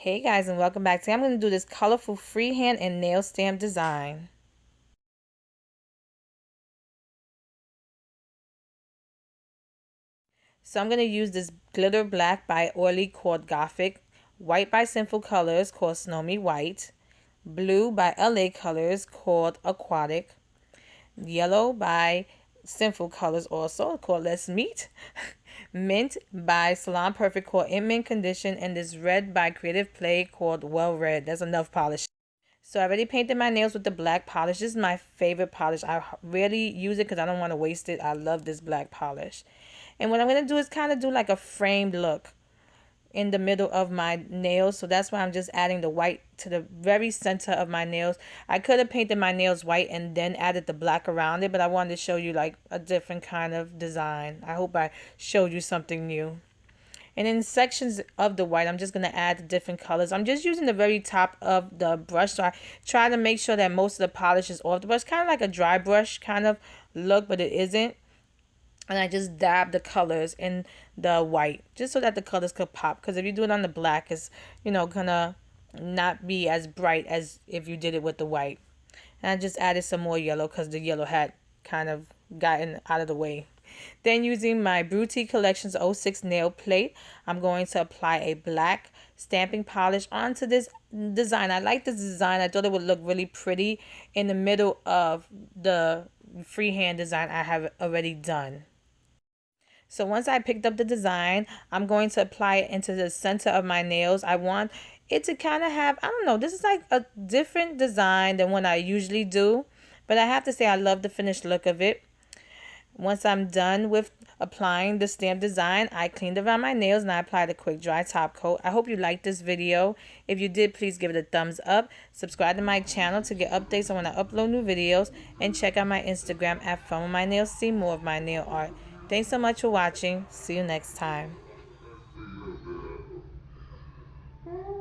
Hey guys, and welcome back. Today I'm going to do this colorful freehand and nail stamp design. So I'm going to use this glitter black by Oily called Gothic, white by Sinful Colors called Snowy White, blue by LA Colors called Aquatic, yellow by Sinful Colors also called Let's Meet, mint by Salon Perfect called In Mint Condition, and this red by Creative Play called Well Red. That's enough polish. So I already painted my nails with the black polish. This is my favorite polish. I rarely use it because I don't want to waste it. I love this black polish. And what I'm going to do is kind of do like a framed look in the middle of my nails. So that's why I'm just adding the white to the very center of my nails. I could have painted my nails white and then added the black around it, but I wanted to show you like a different kind of design. I hope I showed you something new. And in sections of the white, I'm just going to add the different colors. I'm just using the very top of the brush. So I try to make sure that most of the polish is off the brush. Kind of like a dry brush kind of look, but it isn't. And I just dab the colors in the white just so that the colors could pop. Because if you do it on the black, it's, gonna not be as bright as if you did it with the white. And I just added some more yellow because the yellow had kind of gotten out of the way. Then using my Buitee Collection's '06 nail plate, I'm going to apply a black stamping polish onto this design. I like this design. I thought it would look really pretty in the middle of the freehand design I have already done. So once I picked up the design, I'm going to apply it into the center of my nails. I want it to kind of have, I don't know, this is like a different design than what I usually do. But I have to say I love the finished look of it. Once I'm done with applying the stamp design, I cleaned around my nails and I applied a quick dry top coat. I hope you liked this video. If you did, please give it a thumbs up. Subscribe to my channel to get updates on when I upload new videos. And check out my Instagram at Funwithmynails to see more of my nail art. Thanks so much for watching. See you next time.